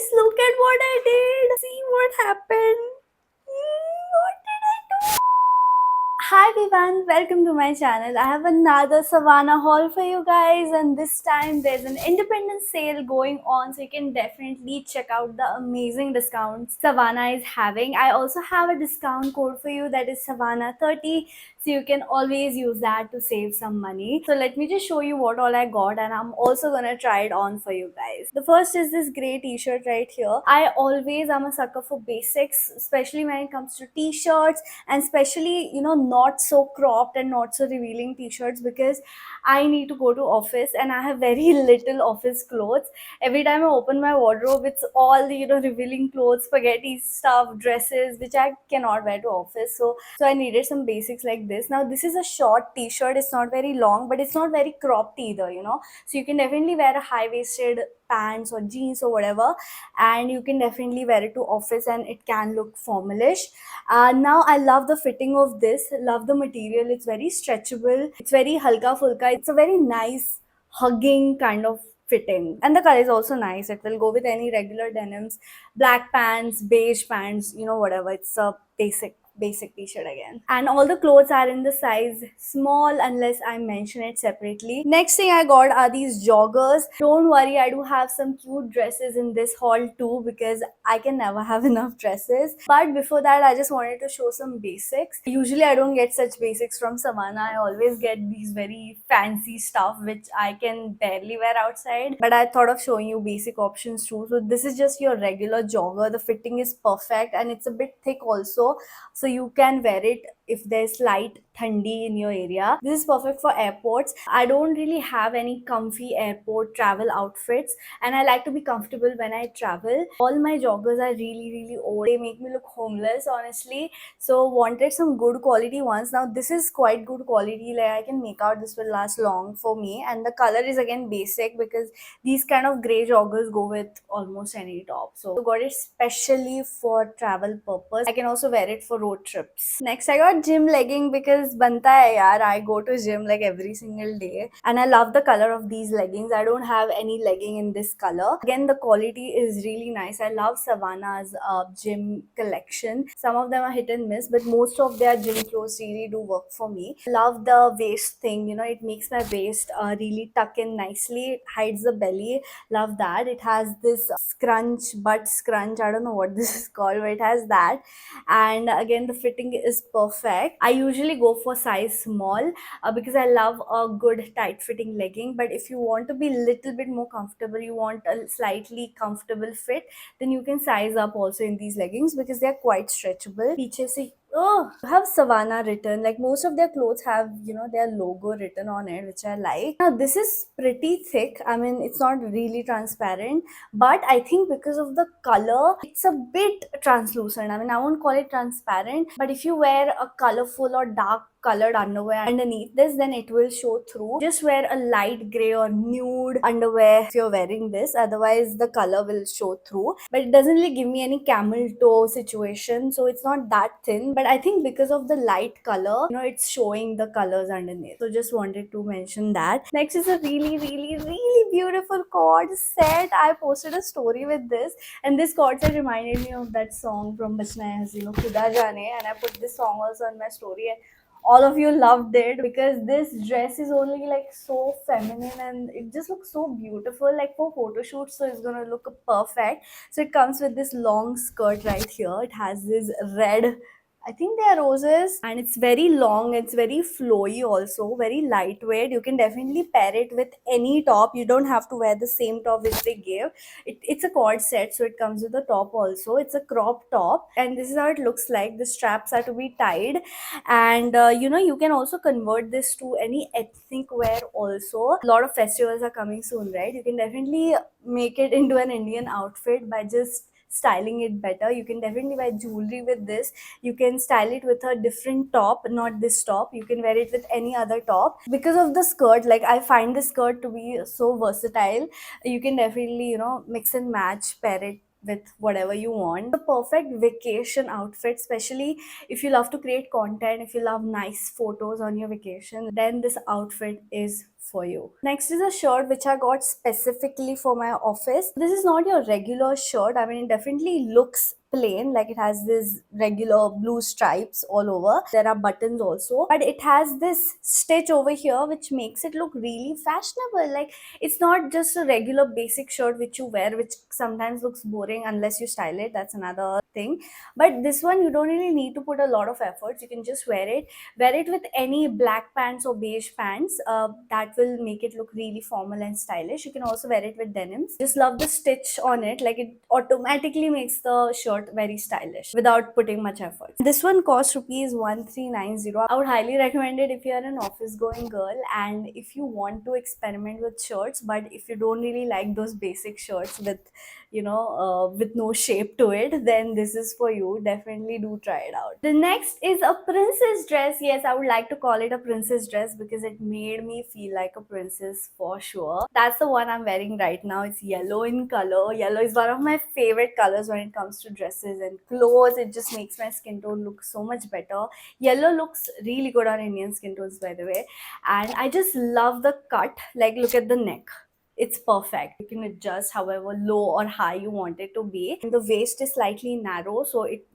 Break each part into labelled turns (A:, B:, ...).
A: Guys, look at what I did. See what happened. What did I do? Hi everyone, welcome to my channel. I have another Savannah haul for you guys, and this time there's an independence sale going on, so you can definitely check out the amazing discounts Savannah is having. I also have a discount code for you that is Savannah30, so you can always use that to save some money. So let me just show you what all I got, and I'm also gonna try it on for you guys. The first is this gray t-shirt right here. I always am a sucker for basics, especially when it comes to t-shirts, and especially not so cropped and not so revealing t-shirts, because I need to go to office and I have very little office clothes. Every time I open my wardrobe, it's all the revealing clothes, spaghetti stuff, dresses, which I cannot wear to office. So I needed some basics like this. Now this is a short t-shirt, it's not very long, but it's not very cropped either. So you can definitely wear a high-waisted pants or jeans or whatever, and you can definitely wear it to office and it can look formalish. Now I love the fitting of this, love the material. It's very stretchable, it's very halka fulka, it's a very nice hugging kind of fitting, and the color is also nice. It will go with any regular denims, black pants, beige pants, whatever. It's a basic t-shirt again, and all the clothes are in the size small unless I mention it separately. Next thing I got are these joggers. Don't worry, I do have some cute dresses in this haul too, because I can never have enough dresses. But before that, I just wanted to show some basics. Usually I don't get such basics from Savannah. I always get these very fancy stuff which I can barely wear outside, but I thought of showing you basic options too. So this is just your regular jogger. The fitting is perfect and it's a bit thick also, so you can wear it if there's light thandi in your area. This is perfect for airports. I don't really have any comfy airport travel outfits, and I like to be comfortable when I travel. All my joggers are really old. They make me look homeless, honestly. So wanted some good quality ones. Now this is quite good quality. Like, I can make out this will last long for me, and the color is again basic, because these kind of gray joggers go with almost any top. So got it specially for travel purpose. I can also wear it for road trips. Next I got gym legging, because banta hai yaar, I go to gym like every single day, and I love the color of these leggings. I don't have any legging in this color. Again, the quality is really nice. I love Savannah's gym collection. Some of them are hit and miss, but most of their gym clothes really do work for me. Love the waist thing, it makes my waist really tuck in nicely. It hides the belly. Love that. It has this butt scrunch. I don't know what this is called, but it has that. And again, the fitting is perfect. I usually go for size small, because I love a good tight fitting legging. But if you want to be a little bit more comfortable, you want a slightly comfortable fit, then you can size up also in these leggings, because they're quite stretchable. Peache se have Savannah written, like most of their clothes have their logo written on it, which I like. Now this is pretty thick. I mean, it's not really transparent, but I think because of the color, it's a bit translucent. I mean, I won't call it transparent, but if you wear a colorful or dark colored underwear underneath this, then it will show through. Just wear a light gray or nude underwear if you're wearing this, otherwise the color will show through. But it doesn't really give me any camel toe situation, so it's not that thin. But I think because of the light color, it's showing the colors underneath. So just wanted to mention that. Next is a really beautiful cord set. I posted a story with this, and this cord set reminded me of that song from Bachna Hai Hasi, Khuda Jaane, and I put this song also on my story, and all of you loved it, because this dress is only like so feminine and it just looks so beautiful, like for photo shoots. So it's gonna look perfect. So it comes with this long skirt right here. It has this red, I think they are roses, and it's very long, it's very flowy also, very lightweight. You can definitely pair it with any top. You don't have to wear the same top which they give. It's a cord set, so it comes with a top also. It's a crop top, and this is how it looks like. The straps are to be tied, and you can also convert this to any ethnic wear also. A lot of festivals are coming soon, right? You can definitely make it into an Indian outfit by just styling it better. You can definitely wear jewelry with this. You can style it with a different top, not this top. You can wear it with any other top. Because of the skirt, like, I find the skirt to be so versatile. You can definitely mix and match, pair it with whatever you want. The perfect vacation outfit, especially if you love to create content, if you love nice photos on your vacation, then this outfit is for you. Next is a shirt which I got specifically for my office. This is not your regular shirt. I mean, it definitely looks plain, like it has this regular blue stripes all over. There are buttons also, but it has this stitch over here which makes it look really fashionable. Like, it's not just a regular basic shirt which you wear, which sometimes looks boring unless you style it. That's another thing. But this one, you don't really need to put a lot of efforts. You can just wear it with any black pants or beige pants. That will make it look really formal and stylish. You can also wear it with denims. Just love the stitch on it. Like, it automatically makes the shirt very stylish without putting much effort. This one costs rupees 1390. I would highly recommend it if you are an office going girl and if you want to experiment with shirts, but if you don't really like those basic shirts with with no shape to it, then this is for you. Definitely do try it out. The next is a princess dress. Yes, I would like to call it a princess dress because it made me feel like a princess for sure. That's the one I'm wearing right now. It's yellow in color. Yellow is one of my favorite colors when it comes to dresses and clothes. It just makes my skin tone look so much better. Yellow looks really good on Indian skin tones, by the way. And I just love the cut. Like, look at the neck, it's perfect. You can adjust however low or high you want it to be. And the waist is slightly narrow, so it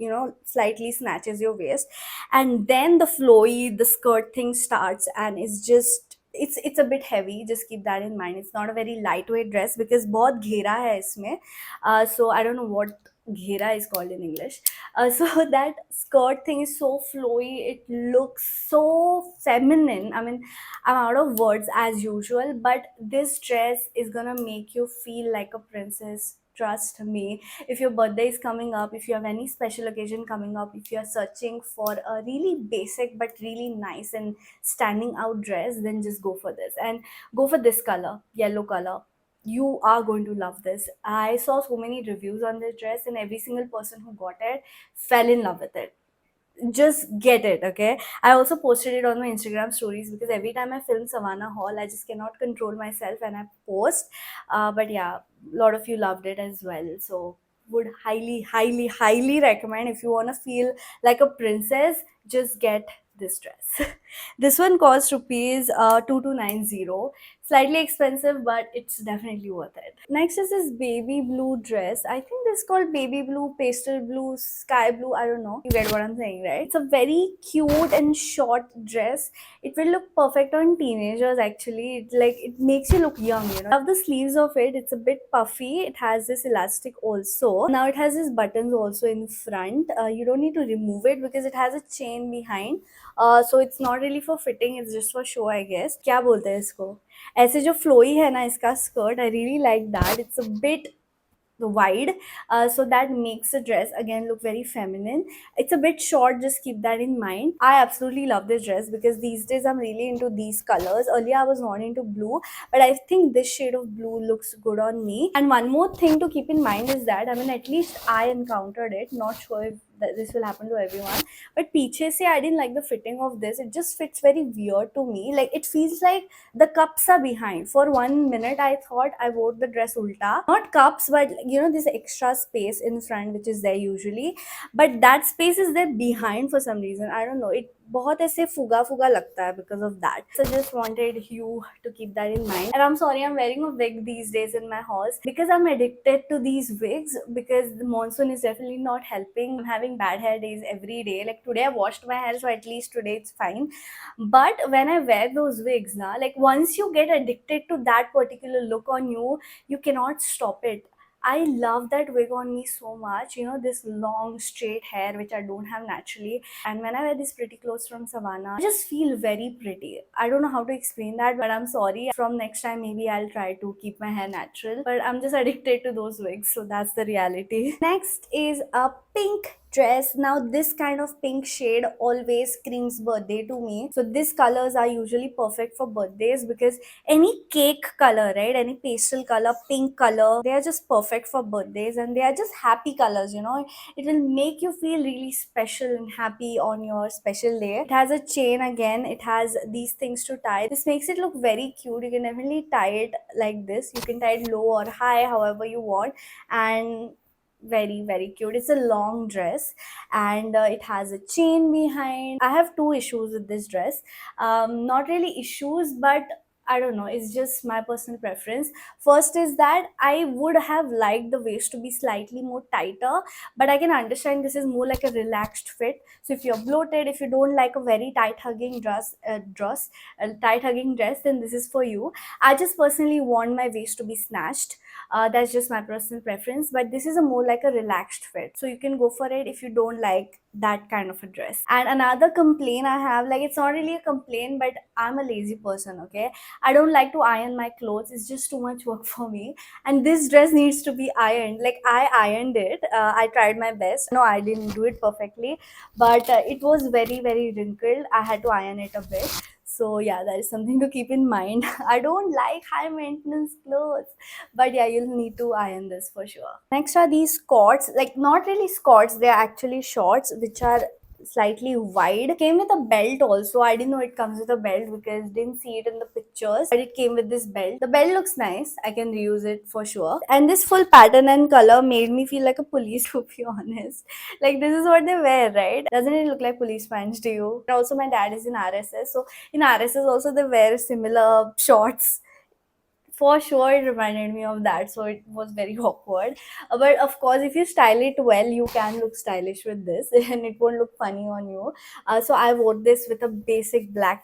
A: slightly snatches your waist. And then the flowy, the skirt thing starts, and it's a bit heavy. Just keep that in mind. It's not a very lightweight dress because बहुत घेरा है इसमें. So I don't know what घेरा is called in English. So that skirt thing is so flowy. It looks so feminine. I mean, I'm out of words as usual, but this dress is gonna make you feel like a princess. Trust me. If your birthday is coming up, if you have any special occasion coming up, if you're searching for a really basic but really nice and standing out dress, then just go for this. And go for this color, yellow color. You are going to love this. I saw so many reviews on this dress, and every single person who got it fell in love with it. Just get it, okay? I also posted it on my Instagram stories because every time I film Savannah Hall, I just cannot control myself and I post. But yeah, a lot of you loved it as well. So would highly, highly, highly recommend. If you want to feel like a princess, just get this dress. This one costs rupees 2290. Slightly expensive, but it's definitely worth it. Next is this baby blue dress. I think this is called baby blue, pastel blue, sky blue. I don't know. You get what I'm saying, right? It's a very cute and short dress. It will look perfect on teenagers actually. It makes you look young, you know. I love the sleeves of it. It's a bit puffy. It has this elastic also. Now it has these buttons also in front. You don't need to remove it because it has a chain behind. So it's not really for fitting. It's just for show, I guess. क्या बोलते हैं इसको? ऐसे जो flowy है ना इसका skirt, I really like that. It's a bit wide, so that makes the dress again look very feminine. It's a bit short, just keep that in mind. I absolutely love this dress because these days I'm really into these colors. Earlier I was not into blue, but I think this shade of blue looks good on me. And one more thing to keep in mind is that, I mean, at least I encountered it, not sure if this will happen to everyone, but पीछे से I didn't like the fitting of this. It just fits very weird to me. Like, it feels like the cups are behind. For 1 minute I thought I wore the dress ulta. Not cups, but this extra space in front which is there usually, but that space is there behind for some reason. I don't know, it बहुत ऐसे फुगा फुगा लगता है because of that. So just wanted you to keep that in mind. And I'm sorry, I'm wearing a wig these days in my house because I'm addicted to these wigs, because the monsoon is definitely not helping. I'm having bad hair days every day. Like, today I washed my hair, so at least today it's fine. But when I wear those wigs now, like, once you get addicted to that particular look on you, you cannot stop it. I love that wig on me so much. This long straight hair which I don't have naturally. And when I wear these pretty clothes from Savannah, I just feel very pretty. I don't know how to explain that, but I'm sorry. From next time, maybe I'll try to keep my hair natural. But I'm just addicted to those wigs, so that's the reality. Next is a pink dress. Now this kind of pink shade always screams birthday to me. So these colors are usually perfect for birthdays because any cake color, right? Any pastel color, pink color, they are just perfect for birthdays, and they are just happy colors, It will make you feel really special and happy on your special day. It has a chain again. It has these things to tie. This makes it look very cute. You can definitely tie it like this. You can tie it low or high, however you want. And very, very cute. It's a long dress, and it has a chain behind. I have two issues with this dress. Not really issues, but I don't know, it's just my personal preference. First is that I would have liked the waist to be slightly more tighter, but I can understand this is more like a relaxed fit. So if you're bloated, if you don't like a very tight hugging tight hugging dress, then this is for you. I just personally want my waist to be snatched. That's just my personal preference, but this is a more like a relaxed fit, so you can go for it if you don't like that kind of a dress. And another complaint I have, like, it's not really a complaint, but I'm a lazy person, okay? I don't like to iron my clothes. It's just too much work for me. And this dress needs to be ironed. Like, I ironed it. I tried my best. No, I didn't do it perfectly, but it was very, very wrinkled. I had to iron it a bit. So yeah, that is something to keep in mind. I don't like high maintenance clothes, but yeah, you'll need to iron this for sure. Next are these skirts, like not really skirts, they're actually shorts which are slightly wide. Came with a belt also. I didn't know it comes with a belt because didn't see it in the pictures, but it came with this belt. The belt looks nice. I can reuse it for sure. And this full pattern and color made me feel like a police, to be honest. Like, this is what they wear, right? Doesn't it look like police pants to you? And also, my dad is in RSS, so in RSS also they wear similar shorts. For sure, it reminded me of that, so it was very awkward. But of course, if you style it well, you can look stylish with this and it won't look funny on you. So I wore this with a basic black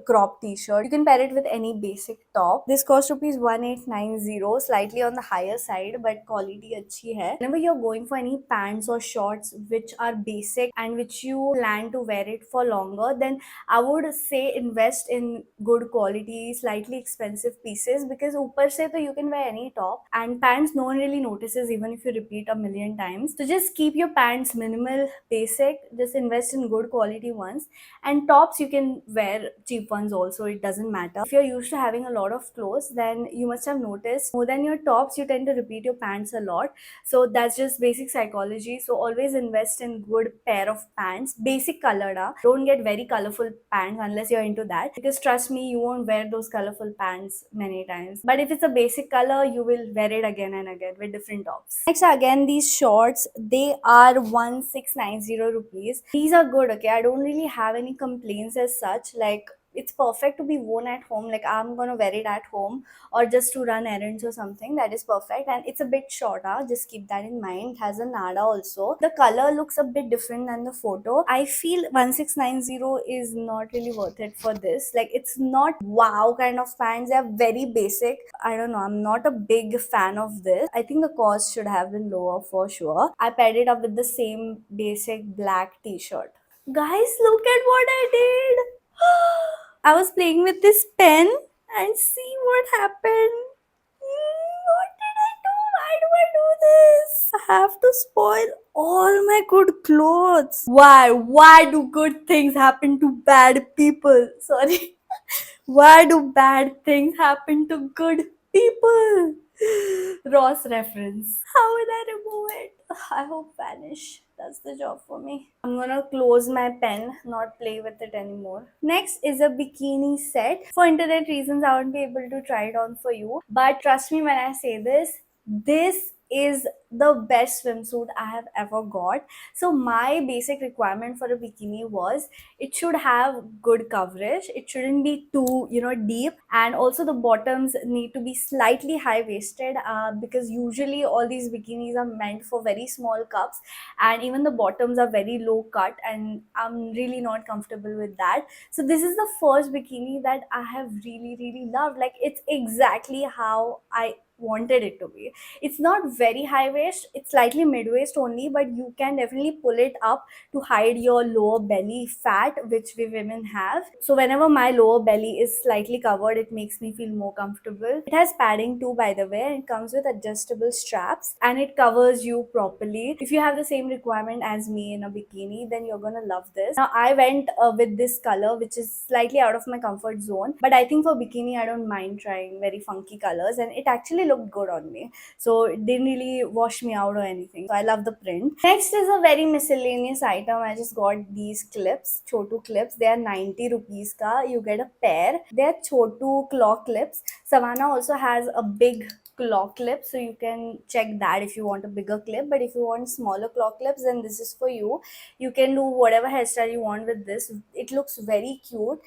A: crop t-shirt. You can pair it with any basic top. This cost rupees 1890, slightly on the higher side, but quality achhi hai. Whenever you're going for any pants or shorts which are basic and which you plan to wear it for longer, then I would say invest in good quality, slightly expensive pieces, because upar se to you can wear any top, and pants no one really notices even if you repeat a million times. So just keep your pants minimal, basic, just invest in good quality ones. And tops you can wear cheap ones also, it doesn't matter. If you're used to having a lot of clothes, then you must have noticed more than your tops, you tend to repeat your pants a lot. So that's just basic psychology. So always invest in good pair of pants, basic colored. Don't get very colorful pants unless you're into that, because trust me, you won't wear those colorful pants many times. But if it's a basic color, you will wear it again and again with different tops. Next, again, these shorts, they are 1690 rupees. These are good, okay? I don't really have any complaints as such. Like, it's perfect to be worn at home. Like, I'm gonna wear it at home or just to run errands or something. That is perfect. And it's a bit shorter, just keep that in mind. It has a nada also. The color looks a bit different than the photo. I feel 1690 is not really worth it for this. Like, it's not wow kind of pants. They are very basic. I don't know, I'm not a big fan of this. I think the cost should have been lower for sure. I paired it up with the same basic black t-shirt. Guys, look at what I did. I was playing with this pen and see what happened. What did I do? Why do I do this? I have to spoil all my good clothes. Why? Why do good things happen to bad people? Sorry. Why do bad things happen to good people? Ross reference. How would I remove it? I hope vanish. That's the job for me. I'm gonna close my pen, not play with it anymore. Next is a bikini set. For internet reasons, I won't be able to try it on for you. But trust me when I say this, this is the best swimsuit I have ever got. So my basic requirement for a bikini was it should have good coverage. It shouldn't be too, deep, and also the bottoms need to be slightly high waisted, because usually all these bikinis are meant for very small cups, and even the bottoms are very low cut, and I'm really not comfortable with that. So this is the first bikini that I have really, really loved. Like, it's exactly how I wanted it to be. It's not very high waist, it's slightly mid waist only, but you can definitely pull it up to hide your lower belly fat, which we women have. So whenever my lower belly is slightly covered, it makes me feel more comfortable. It has padding too, by the way, and it comes with adjustable straps, and it covers you properly. If you have the same requirement as me in a bikini, then you're gonna love this. Now, I went with this color, which is slightly out of my comfort zone, but I think for bikini, I don't mind trying very funky colors, and it actually looked good on me. So it didn't really wash me out or anything. So I love the print. Next is a very miscellaneous item. I just got these clips, Chotu clips. They are 90 rupees ka. You get a pair. They are Chotu claw clips. Savannah also has a big claw clip, so you can check that if you want a bigger clip. But if you want smaller claw clips, then this is for you. You can do whatever hairstyle you want with this. It looks very cute.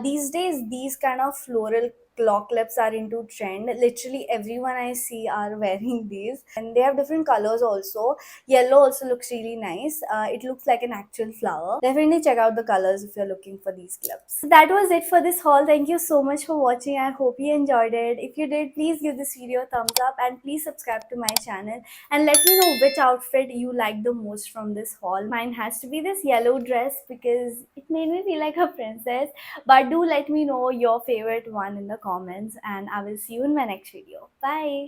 A: These days, these kind of floral claw clips are into trend. Literally everyone I see are wearing these, and they have different colors also. Yellow also looks really nice. It looks like an actual flower. Definitely check out the colors if you're looking for these clips. So that was it for this haul. Thank you so much for watching. I hope you enjoyed it. If you did, please give this video a thumbs up and please subscribe to my channel and let me know which outfit you like the most from this haul. Mine has to be this yellow dress because it made me feel like a princess. But do let me know your favorite one in the comments, and I will see you in my next video. Bye.